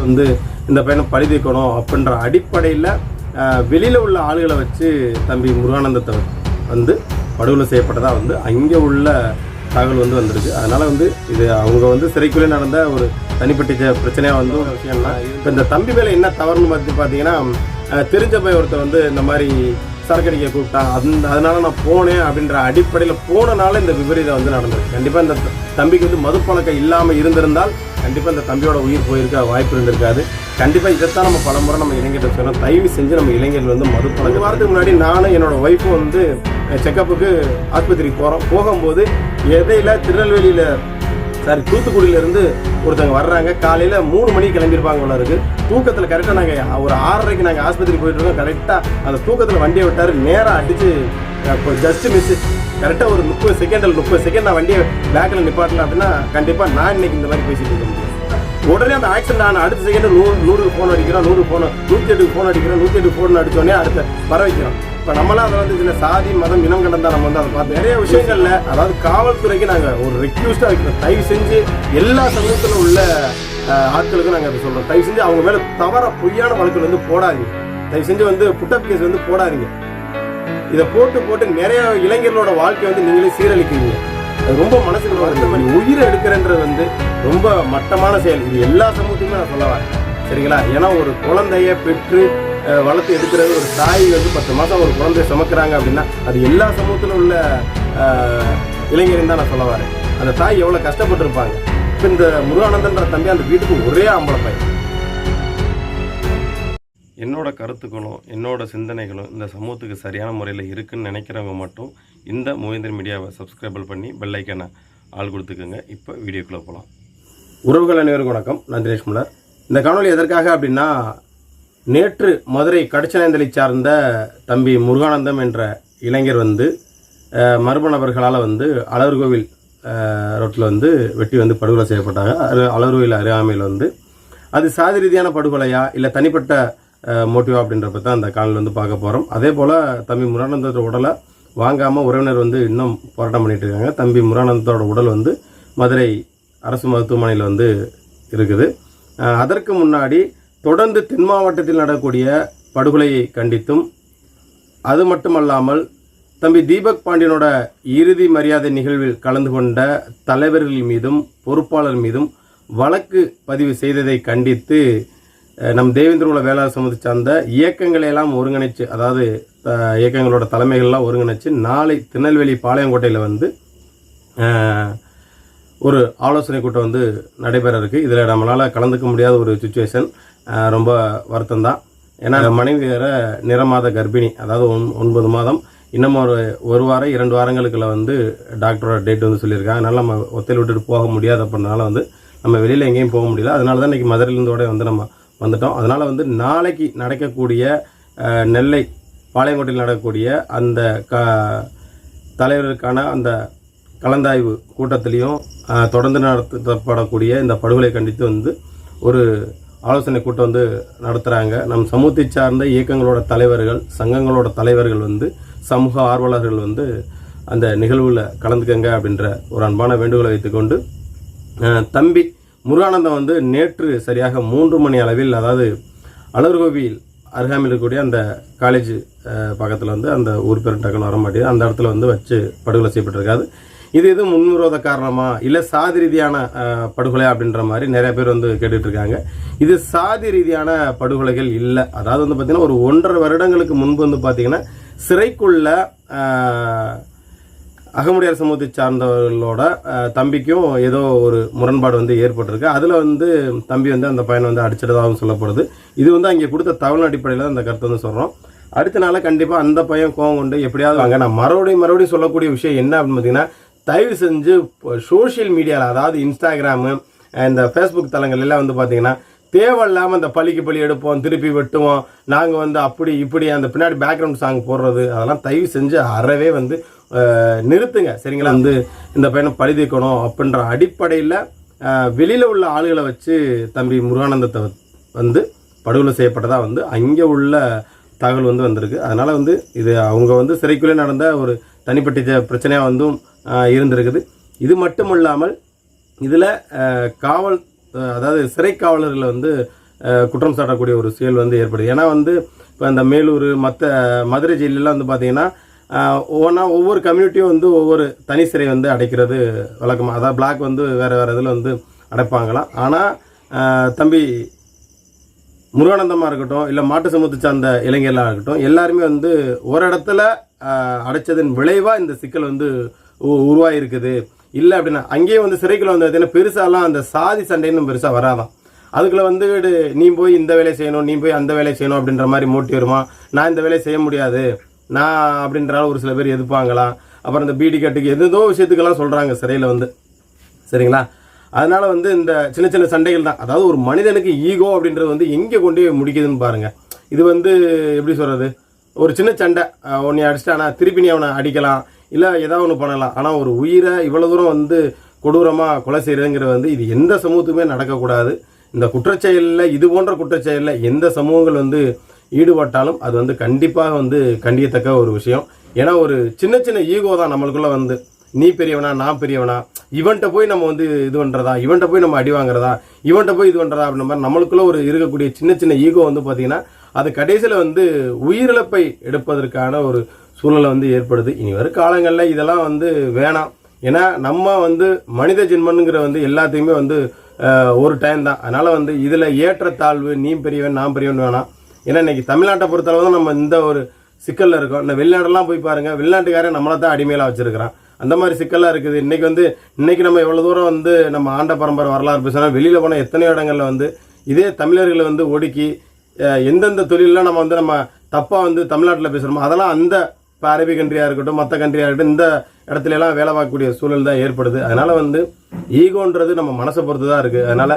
வந்து இந்த பையனை பழி தீர்க்கணும் அப்படின்ற அடிப்படையில் வெளியில் உள்ள ஆளுகளை வச்சு தம்பி முருகானந்தத்தை வந்து படுகொலை செய்யப்பட்டதாக வந்து அங்கே உள்ள தகவல் வந்து வந்திருக்கு. அதனால் வந்து இது அவங்க வந்து சிறைக்குள்ளே நடந்த ஒரு தனிப்பட்ட பிரச்சனையாக வந்து ஒரு விஷயம்னா இப்போ இந்த தம்பி மேலே என்ன தவறுன்னு பார்த்தீங்கன்னா தெரிஞ்ச போய் ஒருத்தர் வந்து இந்த மாதிரி சரக்கடிக்க கூப்பிட்டான் அதனால நான் போனேன் அப்படின்ற அடிப்படையில் போனனால இந்த விபரீதம் வந்து நடந்திருக்கு. கண்டிப்பாக இந்த தம்பிக்கு வந்து மதுப்பழக்கம் இல்லாமல் இருந்திருந்தால் கண்டிப்பாக இந்த தம்பியோட உயிர் போயிருக்க வாய்ப்பு இருந்திருக்காது. கண்டிப்பாக இதைத்தான் நம்ம பலமுறை நம்ம இளைஞர்கிட்ட சொன்னோம், தயவு செஞ்சு நம்ம இளைஞர்கள் வந்து மதுப்பழக்கம். வாரத்துக்கு முன்னாடி நானும் என்னோடய ஒய்ஃபும் வந்து செக்கப்புக்கு ஆஸ்பத்திரிக்கு போகும்போது இடையில திருநெல்வேலியில் தூத்துக்குடியிலேருந்து ஒருத்தவங்க வர்றாங்க. காலையில் 3 மணிக்கு கிளம்பியிருப்பாங்க போல இருக்குது. தூக்கத்தில் கரெக்டாக நாங்கள் ஒரு 6:30க்கு நாங்கள் ஆஸ்பத்திரி போயிட்டுருக்கோம். கரெக்டாக அந்த தூக்கத்தில் வண்டியை விட்டார், நேராக அடித்து ஜஸ்ட்டு மிஸ்ஸு. கரெக்டாக ஒரு 30 செகண்ட் நான் வண்டியை பேக்கில் நிப்பாட்டல அப்படின்னா கண்டிப்பாக நான் இன்னைக்கு இந்த மாதிரி பேசிட்டு இருக்க முடியும். உடனே அந்த ஆக்சிடென்ட் ஆன அடுத்த செகண்ட் 100 ஃபோன் அடிக்கிறோம், 108 ஃபோன் அடிக்கிறோம், 108 ஃபோன் அடித்தோடனே அடுத்த வர வைக்கிறோம். இப்போ நம்மளாம் அதை வந்து இதில் சாதி மதம் இனம் கண்டா நம்ம வந்து அதை பார்த்து நிறைய விஷயங்கள்ல அதாவது காவல்துறைக்கு நாங்கள் ஒரு ரெக்யூஸ்டாக வைக்கிறோம். தயவு செஞ்சு எல்லா சமூகத்தில் உள்ள ஆட்களுக்கும் நாங்கள் அதை சொல்கிறோம், தயவு செஞ்சு அவங்க மேலே தவற பொய்யான வழக்குகள் வந்து போடாதீங்க. தயவு செஞ்சு வந்து புட்டப் கேஸ் வந்து போடாதீங்க. இதை போட்டு நிறைய இளைஞர்களோட வாழ்க்கையை வந்து நீங்களே சீரழிக்கிறீங்க. அது ரொம்ப மனசுக்கு வருது. உயிரை எடுக்கிறன்றது வந்து ரொம்ப மட்டமான செயல். இது எல்லா சமூகத்துக்குமே நான் சொல்ல வரேன், சரிங்களா? ஏன்னா ஒரு குழந்தைய பெற்று வளர்த்து எடுக்கிறது, ஒரு தாய் வந்து 10 மாதம் ஒரு குழந்தைய சுமக்கிறாங்க அப்படின்னா அது எல்லா சமூகத்தில் உள்ள இளைஞரையும் தான் நான் சொல்ல வரேன். அந்த தாய் எவ்வளோ கஷ்டப்பட்டுருப்பாங்க. இப்போ இந்த முருகானந்தன்ற தம்பி அந்த வீட்டுக்கு ஒரே ஆம்பளை பையன். என்னோட கருத்துக்களும் என்னோட சிந்தனைகளும் இந்த சமூகத்துக்கு சரியான முறையில் இருக்குன்னு நினைக்கிறவங்க மட்டும் இந்த மூவேந்தர் மீடியாவை சப்ஸ்கிரைப் பண்ணி பெல் ஐக்கானை ஆள் கொடுத்துக்கோங்க. இப்போ வீடியோக்குள்ளே போகலாம். உறவுகள் அனைவருக்கும் வணக்கம். நான் தினேஷ் முல்லர். இந்த காணொலி எதற்காக அப்படின்னா, நேற்று மதுரை கடிச்சநேந்தலை சார்ந்த தம்பி முருகானந்தம் என்ற இளைஞர் வந்து மர்ம நபர்களால் வந்து அழகர்கோவில் ரோட்டில் வந்து வெட்டி வந்து படுகொலை செய்யப்பட்டாங்க. அழகர்கோவில் அருகாமையில் வந்து அது சாதி ரீதியான படுகொலையா இல்லை தனிப்பட்ட மோட்டிவா அப்படின்றப்ப தான் அந்த காணொலி வந்து பார்க்க போகிறோம். அதே போல் தம்பி முருகானந்தத்தோட உடலை வாங்காமல் உறவினர் வந்து இன்னும் போராட்டம் பண்ணிட்டு இருக்காங்க. தம்பி முருகானந்தத்தோட உடல் வந்து மதுரை அரசு மருத்துவமனையில் வந்து இருக்குது. அதற்கு முன்னாடி தொடர்ந்து தென் மாவட்டத்தில் நடக்கக்கூடிய படுகொலையை கண்டித்தும், அது மட்டுமல்லாமல் தம்பி தீபக் பாண்டியனோட இறுதி மரியாதை நிகழ்வில் கலந்து கொண்ட தலைவர்கள் மீதும் பொறுப்பாளர் மீதும் வழக்கு பதிவு செய்ததை கண்டித்து நம் தேவேந்திரகுல வேளாண் சமூகத்தை சார்ந்த இயக்கங்களையெல்லாம் ஒருங்கிணைச்சு, அதாவது இயக்கங்களோட தலைமைகள்லாம் ஒருங்கிணைச்சு நாளை திருநெல்வேலி பாளையங்கோட்டையில் வந்து ஒரு ஆலோசனை கூட்டம் வந்து நடைபெற இருக்குது. இதில் நம்மளால் கலந்துக்க முடியாத ஒரு சுச்சுவேஷன். ரொம்ப வருத்தம் தான். ஏன்னா மனைவி வேற நிறமாத கர்ப்பிணி, அதாவது 9 மாதம், இன்னும் ஒரு வாரம் 2 வாரங்களுக்குள்ள வந்து டாக்டரோட டேட் வந்து சொல்லியிருக்காங்க. அதனால் நம்ம ஒத்தையில் விட்டுட்டு போக முடியாது. அப்படின்றனால வந்து நம்ம வெளியில் எங்கேயும் போக முடியல. அதனால தான் இன்றைக்கி மதுரையிலேருந்தோட வந்து நம்ம வந்துட்டோம். அதனால் வந்து நாளைக்கு நடக்கக்கூடிய நெல்லை பாளையங்கோட்டையில் நடக்கக்கூடிய அந்த தலைவருக்கான அந்த கலந்தாய்வு கூட்டத்திலையும் தொடர்ந்து நடத்தப்படக்கூடிய இந்த படுகொலை கண்டித்து வந்து ஒரு ஆலோசனை கூட்டம் வந்து நடத்துகிறாங்க. நம் சமூகத்தை சார்ந்த இயக்கங்களோட தலைவர்கள், சங்கங்களோட தலைவர்கள் வந்து சமூக ஆர்வலர்கள் வந்து அந்த நிகழ்வில் கலந்துக்கங்க அப்படின்ற ஒரு அன்பான வேண்டுகோளை வைத்துக்கொண்டு, தம்பி முருகானந்தம் வந்து நேற்று சரியாக 3 மணி அளவில், அதாவது அழகர்கோவில் அருகாமையில் இருக்கக்கூடிய அந்த காலேஜ் பக்கத்தில் வந்து அந்த ஊர் பேர் டக்குன்னு வர மாட்டேங்குது, அந்த இடத்துல வந்து வச்சு படுகொலை செய்யப்பட்டிருக்காது. இது முன்விரோத காரணமா இல்லை சாதி ரீதியான படுகொலை அப்படின்ற மாதிரி நிறைய பேர் வந்து கேட்டுட்டு இருக்காங்க. இது சாதி ரீதியான படுகொலைகள் இல்லை. அதாவது வந்து பார்த்தீங்கன்னா ஒரு 1.5 வருடங்களுக்கு முன்பு வந்து பார்த்தீங்கன்னா சிறைக்குள்ள அகமுடையார் சமூகத்தை சார்ந்தவர்களோட தம்பிக்கும் ஏதோ ஒரு முரண்பாடு வந்து ஏற்பட்டிருக்கு. அதில் வந்து தம்பி வந்து அந்த பையனை வந்து அடிச்சிட்டதாகவும் சொல்லப்படுது. இது வந்து அங்கே கொடுத்த தகவல் அடிப்படையில் அந்த கருத்தை வந்து சொல்கிறோம். அடுத்த நாள் கண்டிப்பாக அந்த பையன் கோவம் கொண்டு எப்படியாவது வாங்க. நான் மறுபடியும் சொல்லக்கூடிய விஷயம் என்ன அப்படின்னு பார்த்தீங்கன்னா, தயவு செஞ்சு சோஷியல் மீடியாவில், அதாவது இன்ஸ்டாகிராமு, இந்த ஃபேஸ்புக் தளங்கள் எல்லாம் வந்து பார்த்தீங்கன்னா தேவையில்லாமல் அந்த பழிக்கு பழி எடுப்போம், திருப்பி வெட்டுவோம், நாங்கள் வந்து அப்படி இப்படி அந்த பின்னாடி பேக்ரவுண்ட் சாங் போடுறது, அதெல்லாம் தயவு செஞ்சு அறவே வந்து நிறுத்துங்க, சரிங்களா? வந்து இந்த பையனை பழி தீர்க்கணும் அப்படின்ற அடிப்படையில் வெளியில் உள்ள ஆளுகளை வச்சு தம்பி முருகானந்தத்தை வந்து படுகொலை செய்யப்பட்டதாக வந்து அங்கே உள்ள தகவல் வந்து வந்திருக்கு. அதனால் வந்து இது அவங்க வந்து சிறைக்குள்ளே நடந்த ஒரு தனிப்பட்ட பிரச்சனையாக வந்து இருந்திருக்குது. இது மட்டும் இல்லாமல் இதில் அதாவது சிறை காவலர்களை வந்து குற்றம் சாட்டக்கூடிய ஒரு செயல் வந்து ஏற்படுது. ஏன்னா வந்து இப்போ இந்த மேலூர் மற்ற மதுரை ஜெயிலெலாம் வந்து பார்த்திங்கன்னா ஒவ்வொரு கம்யூனிட்டியும் வந்து ஒவ்வொரு தனி சிறை வந்து அடைக்கிறது வழக்கமாக. அதாவது பிளாக் வந்து வேறு இதில் வந்து அடைப்பாங்களாம். ஆனால் தம்பி முருகானந்தமாக இருக்கட்டும், இல்லை மாட்டு சமூகத்தை சார்ந்த இளைஞர்களாக இருக்கட்டும், எல்லாருமே வந்து ஒரு இடத்துல அடைச்சதன் விளைவாக இந்த சிக்கல் வந்து உருவாகிருக்குது. இல்லை அப்படின்னா அங்கேயே வந்து சிறைக்குள்ள வந்து பார்த்தீங்கன்னா பெருசாலாம் அந்த சாதி சண்டைன்னு பெருசாக வராதான். அதுக்குள்ளே வந்து நீ போய் இந்த வேலையை செய்யணும், நீ போய் அந்த வேலையை செய்யணும் அப்படின்ற மாதிரி மோட்டிவ் வருமா. நான் இந்த வேலையை செய்ய முடியாது நான் அப்படின்றாலும் ஒரு சில பேர் எதிர்ப்பாங்களாம். அப்புறம் இந்த பீடி கட்டுக்கு எதோ விஷயத்துக்கெல்லாம் சொல்கிறாங்க சிறையில் வந்து. சரிங்களா? அதனால் வந்து இந்த சின்ன சின்ன சண்டைகள் தான். அதாவது ஒரு மனிதனுக்கு ஈகோ அப்படின்றது வந்து எங்கே கொண்டு முடிக்குதுன்னு பாருங்கள். இது வந்து எப்படி சொல்கிறது, ஒரு சின்ன சண்டை ஒன்று அடிச்சிட்டானா திருப்பி நீ அவனை அடிக்கலாம், இல்லை ஏதாவது ஒன்று பண்ணலாம். ஆனால் ஒரு உயிரை இவ்வளோ தூரம் வந்து கொடூரமாக கொலை செய்கிறதுங்கிறது வந்து இது எந்த சமூகத்துக்குமே நடக்கக்கூடாது. இந்த குற்றச்செயலில் இது போன்ற குற்றச்செயலில் எந்த சமூகங்கள் வந்து ஈடுபட்டாலும் அது வந்து கண்டிப்பாக வந்து கண்டிக்கத்தக்க ஒரு விஷயம். ஏன்னா ஒரு சின்ன சின்ன ஈகோ தான் நம்மளுக்குள்ள வந்து நீ பெரியவனா நான் பெரியவனா, இவன்கிட்ட போய் நம்ம வந்து இது பண்ணுறதா, இவன்கிட்ட போய் நம்ம அடி வாங்குறதா, இவன்கிட்ட போய் இது பண்ணுறதா அப்படின்ற மாதிரி நம்மளுக்குள்ள ஒரு இருக்கக்கூடிய சின்ன சின்ன ஈகோ வந்து பார்த்தீங்கன்னா அது கடைசியில் வந்து உயிரிழப்பை எடுப்பதற்கான ஒரு சூழ்நிலை வந்து ஏற்படுது. இனி வரும் காலங்களில் இதெல்லாம் வந்து வேணாம். ஏன்னா நம்ம வந்து மனித ஜென்மனுங்கிற வந்து எல்லாத்தையுமே வந்து ஒரு டைம் தான். அதனால் வந்து இதில் ஏற்றத்தாழ்வு நீ பெரியவன் நான் பெரியவன் வேணாம். ஏன்னா இன்றைக்கி தமிழ்நாட்டை பொறுத்தளவு தான் நம்ம இந்த ஒரு சிக்கலில் இருக்கோம். இந்த வெளிநாடெல்லாம் போய் பாருங்கள், வெளிநாட்டுக்காரன் நம்மளை தான் அடிமையிலாக வச்சுருக்கிறான். அந்த மாதிரி சிக்கலாக இருக்குது. இன்றைக்கி நம்ம எவ்வளோ தூரம் வந்து நம்ம ஆண்ட பரம்பரை வரலாறு பேசுகிறோம். வெளியில் போன எத்தனையோ இடங்களில் வந்து இதே தமிழர்களை வந்து ஒடுக்கி எந்தெந்த தொழிலெலாம் நம்ம தப்பாக வந்து தமிழ்நாட்டில் பேசுகிறோமோ அதெல்லாம் அந்த இப்போ அரபி கண்ட்ரியாக இருக்கட்டும் மற்ற கண்ட்ரியாக இருக்கட்டும் இந்த இடத்துல எல்லாம் வேலை பார்க்கக்கூடிய சூழல் தான் ஏற்படுது. அதனால் வந்து ஈகோன்றது நம்ம மனசை பொறுத்து தான் இருக்குது. அதனால்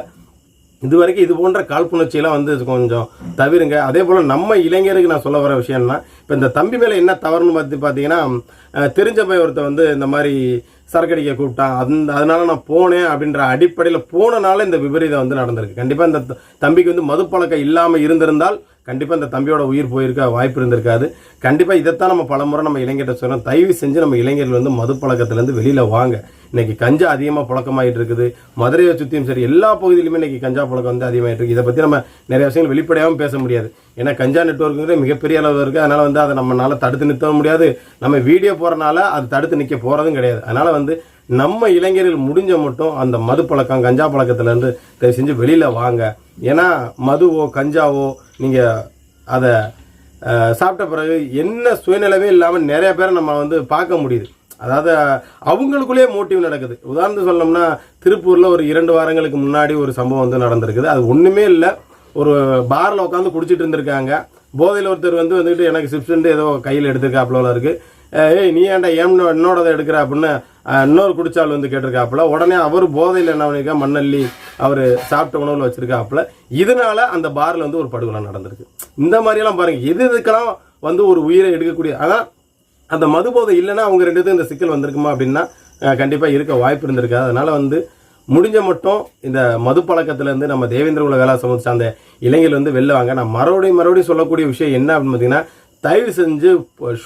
இது வரைக்கும் இது போன்ற காழ்ப்புணர்ச்சியெல்லாம் வந்து கொஞ்சம் தவிருங்க. அதே போல் நம்ம இளைஞருக்கு நான் சொல்ல வர விஷயம்னா, இப்போ இந்த தம்பி மேலே என்ன தவறுன்னு பார்த்தீங்கன்னா தெரிஞ்ச போய் ஒருத்தர் வந்து இந்த மாதிரி சரக்கடிக்க கூப்பிட்டான், அதனால நான் போனேன் அப்படின்ற அடிப்படையில் போனனால இந்த விபரீதம் வந்து நடந்திருக்கு. கண்டிப்பாக இந்த தம்பிக்கு வந்து மதுப்பழக்கம் இல்லாமல் இருந்திருந்தால் கண்டிப்பாக இந்த தம்பியோட உயிர் போயிருக்க வாய்ப்பு இருந்திருக்காது. கண்டிப்பாக இதைத்தான் நம்ம பலமுறை நம்ம இளைஞர்கிட்ட சொல்கிறோம், தயவு செஞ்சு நம்ம இளைஞர்கள் வந்து மதுப்பழக்கத்துலேருந்து வெளியில் வாங்க. இன்றைக்கி கஞ்சா அதிகமாக புழக்கமாகிட்டு இருக்குது. மதுரையை சுற்றியும் சரி எல்லா பகுதியிலுமே இன்றைக்கி கஞ்சா புழக்கம் வந்து அதிகமாகிட்டு இருக்குது. இதை பற்றி நம்ம நிறைய விஷயங்கள் வெளிப்படையாகவும் பேச முடியாது. ஏன்னா கஞ்சா நெட்வொர்க்குங்கிறது மிகப்பெரிய அளவு இருக்குது. அதனால் வந்து அதை நம்மளால் தடுத்து நிறுத்த முடியாது. நம்ம வீடியோ போகிறனால அது தடுத்து நிற்க போகிறதும் கிடையாது. அதனால் வந்து நம்ம இளைஞர்கள் முடிஞ்ச மட்டும் அந்த மது பழக்கம் கஞ்சா பழக்கத்துலேருந்து தயவு செஞ்சு வெளியில் வாங்க. ஏன்னா மதுவோ கஞ்சாவோ நீங்கள் அதை சாப்பிட்ட பிறகு என்ன சுயநிலவே இல்லாமல் நிறைய பேரை நம்ம வந்து பார்க்க முடியுது. அதாவது அவங்களுக்குள்ளேயே மோட்டிவ் நடக்குது. உதாரணத்துக்கு சொல்லணும்னா திருப்பூரில் ஒரு 2 வாரங்களுக்கு முன்னாடி ஒரு சம்பவம் வந்து நடந்திருக்குது. அது ஒன்றுமே இல்லை, ஒரு பாரில் உட்காந்து குடிச்சிட்டு இருந்திருக்காங்க. போதையில் ஒருத்தர் வந்துட்டு எனக்கு சிப்ஸ்ன்ட்டு ஏதோ கையில் எடுத்திருக்காப்புல இருக்குது. ஏய் நீ ஏன்டா என்னோட எடுக்கிற அப்படின்னு இன்னொரு குடிச்சாள் வந்து கேட்டிருக்காப்புல. உடனே அவர் போதையில் என்ன பண்ணியிருக்கா மண்ணள்ளி அவர் சாப்பிட்ட உணவில் வச்சிருக்காப்புல. இதனால அந்த பாரில் வந்து ஒரு படுகொலை நடந்திருக்கு. இந்த மாதிரியெல்லாம் பாருங்கள், இதுக்கெல்லாம் வந்து ஒரு உயிரை எடுக்கக்கூடிய. ஆனால் அந்த மது போதை இல்லைன்னா அவங்க 2 பேரும் இந்த சிக்கல் வந்திருக்குமா அப்படின்னா கண்டிப்பாக இருக்க வாய்ப்பு இருந்திருக்காது. அதனால் வந்து முடிஞ்ச மட்டும் இந்த மது பழக்கத்திலேருந்து நம்ம தேவேந்திர குல வேளா சமூகத்தை அந்த இளைஞர்கள் வந்து வெளில வாங்க. நான் மறுபடியும் சொல்லக்கூடிய விஷயம் என்ன அப்படின்னு பார்த்தீங்கன்னா, தயவு செஞ்சு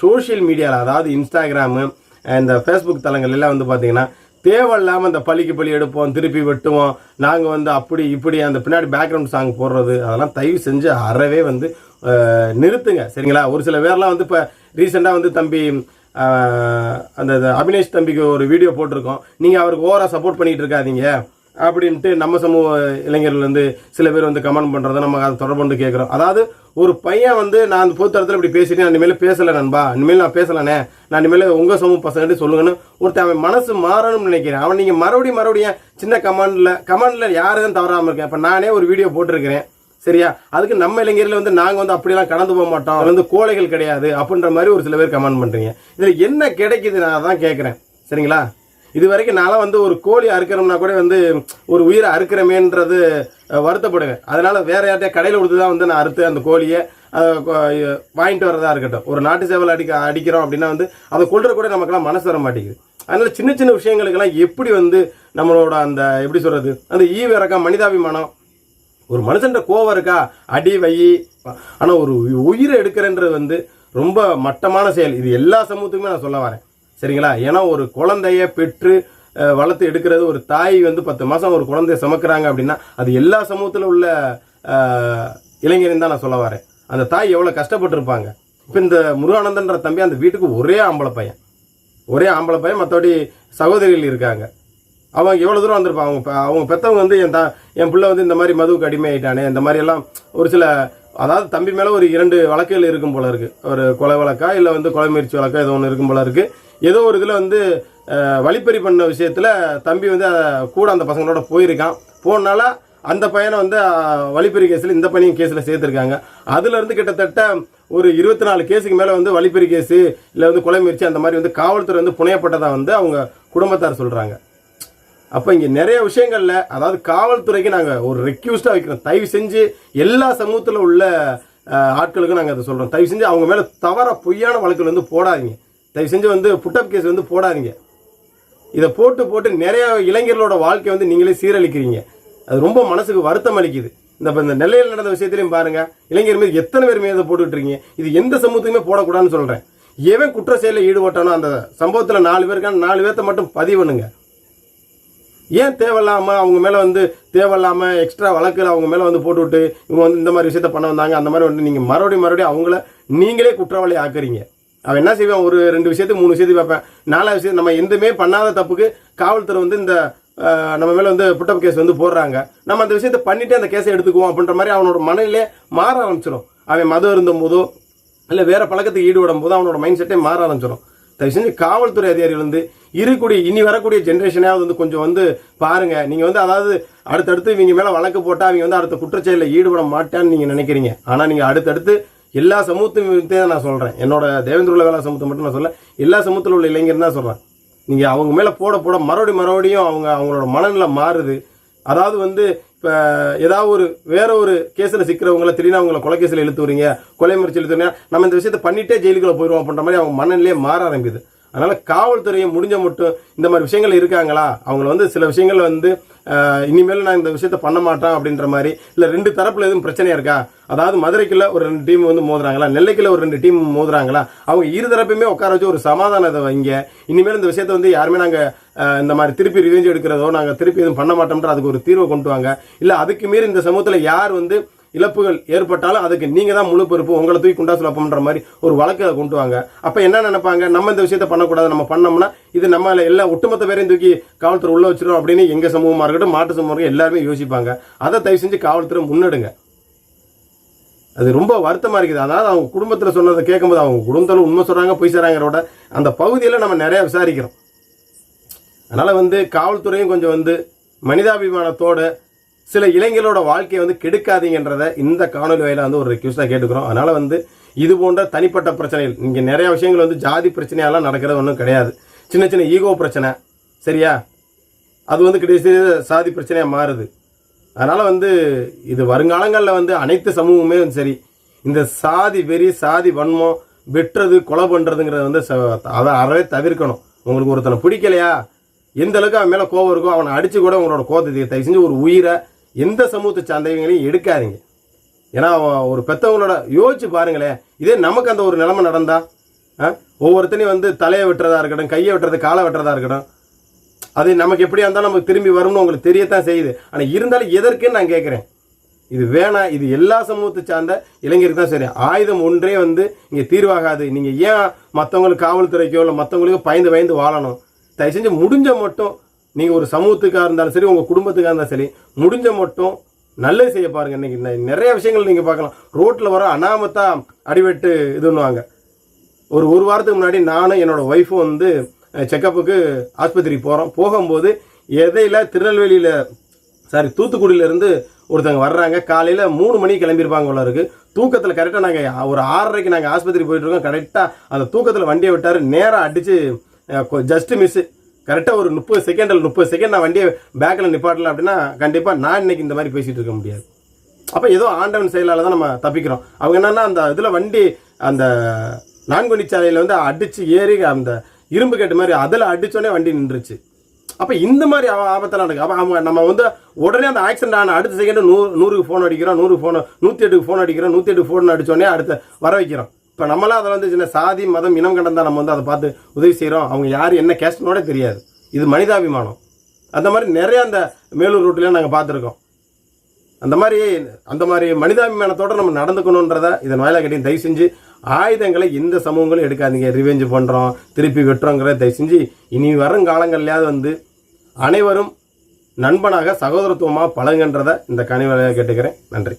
சோஷியல் மீடியாவில் அதாவது இன்ஸ்டாகிராமு இந்த ஃபேஸ்புக் தளங்கள்லாம் வந்து பார்த்தீங்கன்னா தேவையில்லாமல் இந்த பழிக்கு பழி எடுப்போம், திருப்பி வெட்டுவோம், நாங்கள் வந்து அப்படி இப்படி அந்த பின்னாடி பேக்ரவுண்ட் சாங் போடுறது அதெல்லாம் தயவு செஞ்சு அறவே வந்து நிறுத்துங்க. சரிங்களா? ஒரு சில பேர்லாம் வந்து இப்போ ரீசெண்டாக வந்து தம்பி அந்த அபினேஷ் தம்பிக்கு ஒரு வீடியோ போட்டிருக்கோம், நீங்கள் அவருக்கு ஓவராக சப்போர்ட் பண்ணிகிட்டு இருக்காதீங்க அப்படின்ட்டு நம்ம சமூக இளைஞர்கள் வந்து சில பேர் வந்து கமெண்ட் பண்ணுறதை நம்ம அதை தொடர்பு கொண்டு கேட்குறோம். அதாவது ஒரு பையன் வந்து நான் அந்த பொதுத்தரத்தில் இப்படி பேசிட்டேன், இனிமேல் பேசலை நண்பா, இனிமேல் நான் பேசலானே, நான் இனிமேல் உங்கள் சமூக பசங்கள்ட்டு சொல்லுங்கன்னு ஒருத்தன் அவன் மனசு மாறணும்னு நினைக்கிறேன். அவன் நீங்கள் மறுபடியும் சின்ன கமெண்டில் யாரும் தவறாமல் இருக்கேன். இப்போ நானே ஒரு வீடியோ போட்டிருக்கிறேன், சரியா? அதுக்கு நம்ம இளைஞர்கள் வந்து நாங்கள் வந்து அப்படிலாம் கடந்து போக மாட்டோம், அது வந்து கோழைகள் கிடையாது அப்படின்ற மாதிரி ஒரு சில பேர் கமெண்ட் பண்ணுறீங்க. இதில் என்ன கிடைக்குது நான் அதான் கேட்குறேன். சரிங்களா? இது வரைக்கும் நான் வந்து ஒரு கோழி அறுக்கிறோம்னா கூட வந்து ஒரு உயிரை அறுக்கிறமேன்றது வருத்தப்படுவேன். அதனால் வேற யார்ட்டையா கடையில் கொடுத்து தான் வந்து நான் அறுத்து அந்த கோழியை வாங்கிட்டு வரதா இருக்கட்டும். ஒரு நாட்டு சேவல் அடிக்கிறோம் அப்படின்னா வந்து அதை கொள்ற கூட நமக்கெல்லாம் மனசு வர மாட்டேங்குது. அதனால் சின்ன சின்ன விஷயங்களுக்கெல்லாம் எப்படி வந்து நம்மளோட அந்த எப்படி சொல்கிறது அந்த ஈவிரக்கம் மனிதாபிமானம், ஒரு மனுஷன்ற கோவம் இருக்கா அடி வை, ஆனால் ஒரு உயிரை எடுக்கிறன்றது வந்து ரொம்ப மட்டமான செயல். இது எல்லா சமூகத்துக்குமே நான் சொல்ல வரேன். சரிங்களா? ஏன்னா ஒரு குழந்தைய பெற்று வளர்த்து எடுக்கிறது, ஒரு தாய் வந்து 10 மாதம் ஒரு குழந்தைய சுமக்கிறாங்க அப்படின்னா அது எல்லா சமூகத்தில் உள்ள இளைஞரின் தான் நான் சொல்ல வரேன். அந்த தாய் எவ்வளோ கஷ்டப்பட்டுருப்பாங்க. இப்போ இந்த முருகானந்தன்ற தம்பி அந்த வீட்டுக்கு ஒரே ஆம்பளை பையன், மற்றபடி சகோதரிகள் இருக்காங்க. அவங்க எவ்வளோ தூரம் வந்திருப்பாங்க. அவங்க பெற்றவங்க வந்து என் பிள்ளை வந்து இந்த மாதிரி மதுவுக்கு அடிமையாயிட்டானே, இந்த மாதிரி எல்லாம் ஒரு சில, அதாவது தம்பி மேலே ஒரு 2 வழக்குகள் இருக்கும் போல இருக்குது. ஒரு கொலை வழக்கா இல்லை வந்து கொலை முயற்சி வழக்கா ஏதோ ஒன்று இருக்கும் போல இருக்குது. ஏதோ ஒரு இதில் வந்து வழிப்பறி பண்ண விஷயத்தில் தம்பி வந்து கூட அந்த பசங்களோட போயிருக்கான். போனால அந்த பையனை வந்து வழிப்பறி கேஸில் இந்த பையனையும் கேஸில் சேர்த்துருக்காங்க. அதுலேருந்து கிட்டத்தட்ட ஒரு 24 கேஸுக்கு மேலே வந்து வழிப்பறி கேஸு இல்லை வந்து கொலை முயற்சி அந்த மாதிரி வந்து காவல்துறை வந்து புனையப்பட்டதாக வந்து அவங்க குடும்பத்தார் சொல்கிறாங்க. அப்போ இங்கே நிறைய விஷயங்களில், அதாவது காவல்துறைக்கு நாங்கள் ஒரு ரெக்யூஸ்டாக வைக்கிறோம். தயவு செஞ்சு எல்லா சமூகத்தில் உள்ள ஆட்களுக்கும் நாங்கள் அதை சொல்கிறோம். தயவு செஞ்சு அவங்க மேலே தவறாக பொய்யான வழக்குகள் வந்து போடாதீங்க. தயவு செஞ்சு வந்து புட்டப் கேஸ் வந்து போடாதீங்க. இதை போட்டு நிறைய இளைஞர்களோட வாழ்க்கையை வந்து நீங்களே சீரழிக்கிறீங்க. அது ரொம்ப மனசுக்கு வருத்தம் அளிக்குது. இந்த நெல்லையில் நடந்த விஷயத்திலையும் பாருங்க, இளைஞர் மீது எத்தனை பேர் மீது போட்டுட்டு இருக்கீங்க. இது எந்த சமூகத்துக்குமே போடக்கூடாதுன்னு சொல்கிறேன். எவன் குற்ற செயலில் ஈடுபட்டானோ அந்த சம்பவத்தில் 4 பேருக்கான 4 பேர்த்த மட்டும் பதிவு பண்ணுங்க. ஏன் தேவையில்லாமல் அவங்க மேலே வந்து தேவையில்லாமல் எக்ஸ்ட்ரா வழக்கில் அவங்க மேலே வந்து போட்டுவிட்டு இவங்க வந்து இந்த மாதிரி விஷயத்த பண்ண வந்தாங்க அந்த மாதிரி வந்து நீங்கள் மறுபடியும் அவங்கள நீங்களே குற்றவாளி ஆக்குறீங்க. அவன் என்ன செய்வான், ஒரு 2 விஷயத்துக்கு 3 விஷயத்துக்கு பார்ப்பேன். 4வது விஷயம், நம்ம எதுவுமே பண்ணாத தப்புக்கு காவல்துறை வந்து இந்த நம்ம மேலே வந்து புட்டப் கேஸ் வந்து போடுறாங்க, நம்ம அந்த விஷயத்தை பண்ணிவிட்டு அந்த கேஸை எடுத்துக்குவோம் அப்படின்ற மாதிரி அவனோட மனநிலே மாற ஆரம்பிச்சிடும். அவன் மதம் இருந்தும் போதோ இல்லை வேறு பழக்கத்துக்கு ஈடுபடும் போதோ அவனோட மைண்ட் செட்டே மாற ஆரம்பிச்சிடும். தயவு செஞ்சு காவல்துறை அதிகாரிகள் வந்து இனி வரக்கூடிய ஜென்ரேஷனாவது வந்து கொஞ்சம் வந்து பாருங்க. நீங்கள் வந்து அதாவது அடுத்தடுத்து இவங்க மேலே வழக்கு போட்டால் அவங்க வந்து அடுத்த குற்றச்செயலில் ஈடுபட மாட்டான்னு நீங்கள் நினைக்கிறீங்க. ஆனால் நீங்கள் அடுத்தடுத்து எல்லா சமூகத்தையும் நான் சொல்கிறேன், என்னோட தேவேந்திர வேளா சமூகத்தை மட்டும் நான் சொல்ல, எல்லா சமூகத்தில் உள்ள இளைஞர் தான் சொல்கிறேன். நீங்கள் அவங்க மேலே போட மறுபடியும் அவங்களோட மனநிலை மாறுது. அதாவது வந்து இப்போ ஏதாவது வேற ஒரு கேஸில் சிக்கிறவங்கள திடீர்னு அவங்கள கொலை கேஸில் இழுத்துறீங்க, கொலை முயற்சி இழுத்துறீங்க, நம்ம இந்த விஷயத்தை பண்ணிட்டே ஜெயிலுக்குள்ள போயிடுவோம் அப்படின்ற மாதிரி அவங்க மனநிலையே மாற ஆரம்பிக்குது. அதனால் காவல்துறையை முடிஞ்ச மட்டும் இந்த மாதிரி விஷயங்கள் இருக்காங்களா, அவங்கள வந்து சில விஷயங்கள் வந்து இனிமேல் நான் இந்த விஷயத்த பண்ண மாட்டேன் அப்படின்ற மாதிரி, இல்லை 2 தரப்புல எதுவும் பிரச்சனையா இருக்கா, அதாவது மதுரைக்குள்ள ஒரு 2 டீம் வந்து மோதுறாங்களா, நெல்லைக்குள்ள ஒரு 2 டீம் மோதுறாங்களா, அவங்க இரு தரப்பையுமே உட்கார வச்சு ஒரு சமாதானத்தை வைங்க. இனிமேல் இந்த விஷயத்த வந்து யாருமே நாங்கள் இந்த மாதிரி திருப்பி ரிவெஞ்ச் எடுக்கிறதோ நாங்கள் திருப்பி எதுவும் பண்ண மாட்டோம்ன்ற அதுக்கு ஒரு தீர்வை கொண்டு வாங்க. இல்லை அதுக்கு மீறி இந்த சமூகத்தில் யார் வந்து இழப்புகள் ஏற்பட்டாலும் அதுக்கு நீங்கள் தான் முழு பொறுப்பு, உங்களை தூக்கி குண்டா சொல்லப்போன்ற மாதிரி ஒரு வழக்கை கொண்டு வாங்க. அப்போ என்ன நினைப்பாங்க, நம்ம இந்த விஷயத்தை பண்ணக்கூடாது, நம்ம பண்ணோம்னா இது நம்ம எல்லா ஒட்டுமொத்த பேரையும் தூக்கி காவல்துறை உள்ள வச்சிடும் அப்படின்னு எங்கள் சமூகமாக இருக்கட்டும் மாட்டு சமூகம் எல்லாருமே யோசிப்பாங்க. அதை தயவு செஞ்சு காவல்துறை முன்னெடுங்க. அது ரொம்ப வருத்தமாக இருக்குது. அதாவது அவங்க குடும்பத்தில் சொன்னதை கேட்கும்போது அவங்க குடும்பத்தில் உண்மை சொல்கிறாங்க பொய் சொல்கிறாங்கிறோட அந்த பகுதியில் நம்ம நிறையா விசாரிக்கிறோம். அதனால் வந்து காவல்துறையும் கொஞ்சம் வந்து மனிதாபிமானத்தோட சில இளைஞர்களோட வாழ்க்கையை வந்து கெடுக்காதீங்கன்றதை இந்த காணொலி வாயில வந்து ஒரு ரெக்வெஸ்ட்டாக கேட்டுக்கிறோம். அதனால் வந்து இது போன்ற தனிப்பட்ட பிரச்சனைகள், இங்கே நிறையா விஷயங்கள் வந்து ஜாதி பிரச்சனையெல்லாம் நடக்கிறது ஒன்றும் கிடையாது. சின்ன சின்ன ஈகோ பிரச்சனை, சரியா, அது வந்து கிடையாது சாதி பிரச்சனையாக மாறுது. அதனால் வந்து இது வருங்காலங்களில் வந்து அனைத்து சமூகமே சரி இந்த சாதி வெறி சாதி வன்மம் வெட்டுறது கொலை பண்ணுறதுங்கிறத வந்து அதை அறவே தவிர்க்கணும். உங்களுக்கு ஒருத்தனை பிடிக்கலையா, எந்த அளவுக்கு அவன் மேலே கோவம் இருக்கும் அவனை அடித்து கூட உங்களோட கோவத்தை தயவு செஞ்சு ஒரு உயிரை எந்த சமூகத்தை சார்ந்தவங்களையும் எடுக்காதீங்க. ஏன்னா ஒரு பெற்றவங்களோட யோசிச்சு பாருங்களேன், இதே நமக்கு அந்த ஒரு நிலைமை நடந்தா ஒவ்வொருத்தனையும் வந்து தலையை வெட்டுறதா இருக்கட்டும், கையை வெட்டுறது, காலை வெட்டுறதா இருக்கட்டும், அது நமக்கு எப்படியா இருந்தாலும் நமக்கு திரும்பி வரும்னு உங்களுக்கு தெரியத்தான் செய்யுது. ஆனால் இருந்தாலும் எதற்குன்னு நான் கேட்குறேன், இது வேணாம். இது எல்லா சமூகத்தை சார்ந்த இளைஞருக்கு தான் சரி. ஆயுதம் ஒன்றே வந்து இங்கே தீர்வாகாது. நீங்கள் ஏன் மற்றவங்களுக்கு காவல்துறைக்கோ இல்லை மற்றவங்களுக்கோ பயந்து வாழணும்? தயவு செஞ்சு முடிஞ்ச மட்டும் நீங்கள் ஒரு சமூகத்துக்காக இருந்தாலும் சரி உங்கள் குடும்பத்துக்காக இருந்தாலும் சரி முடிஞ்ச மட்டும் நல்லது செய்ய பாருங்கள். இன்றைக்கி நிறைய விஷயங்கள் நீங்கள் பார்க்கலாம். ரோட்டில் வர அனாமத்தா அடிவெட்டு இதுன்னுவாங்க. ஒரு வாரத்துக்கு முன்னாடி நானும் என்னோடய ஒய்ஃபும் வந்து செக்கப்புக்கு ஆஸ்பத்திரிக்கு போகும்போது இடையில தூத்துக்குடியிலேருந்து ஒருத்தவங்க வர்றாங்க. காலையில் 3 மணிக்கு கிளம்பியிருப்பாங்க போல இருக்குது. தூக்கத்தில் கரெக்டாக நாங்கள் ஒரு 6:30க்கு நாங்கள் ஆஸ்பத்திரி போயிட்டுருக்கோம். கரெக்டாக அந்த தூக்கத்தில் வண்டியை விட்டார், நேராக அடித்து ஜஸ்ட் மிஸ்ஸு. கரெக்டாக ஒரு 30 செகண்ட் நான் வண்டியை பேக்கில் நிப்பாட்டல அப்படின்னா கண்டிப்பாக நான் இன்னைக்கு இந்த மாதிரி பேசிகிட்டு இருக்க முடியாது. அப்போ ஏதோ ஆண்டவன் செயலால் தான் நம்ம தப்பிக்கிறோம். அவங்க என்னென்னா அந்த இதில் வண்டி அந்த 4 வழிச்சாலையில் வந்து அடித்து ஏறி அந்த இரும்பு கேட்டு மாதிரி அதில் அடித்தோடனே வண்டி நின்றுச்சு. அப்போ இந்த மாதிரி ஆபத்தெல்லாம் நடக்குது. அப்போ அவங்க நம்ம வந்து உடனே அந்த ஆக்சிடென்ட் ஆன அடுத்த செகண்ட் 100க்கு ஃபோன் அடிக்கிறோம், 108க்கு ஃபோன் அடிக்கிறோம், 108 ஃபோன் அடித்தோடனே அடுத்த வர வைக்கிறோம். இப்போ நம்மளாம் அதில் வந்து சின்ன சாதி மதம் இனம் கண்டந்தா நம்ம வந்து அதை பார்த்து உதவி செய்கிறோம். அவங்க யார் என்ன கேஸ்ட்னோட தெரியாது. இது மனிதாபிமானம். அந்த மாதிரி நிறைய அந்த மேலூர் ரூட்லேயும் நாங்கள் பார்த்துருக்கோம். அந்த மாதிரி மனிதாபிமானத்தோடு நம்ம நடந்துக்கணுன்றதை இதன் வாயிலாக கேட்டீங்க. தயவு செஞ்சு ஆயுதங்களை எந்த சமூகங்களும் எடுக்காதீங்க. ரிவெஞ்சு பண்ணுறோம், திருப்பி வெட்டுறோங்கிறத தயவு செஞ்சு இனி வரும் காலங்கள்லையாவது வந்து அனைவரும் நண்பனாக சகோதரத்துவமாக பழகுன்றதை இந்த கனிவலையாக கேட்டுக்கிறேன். நன்றி.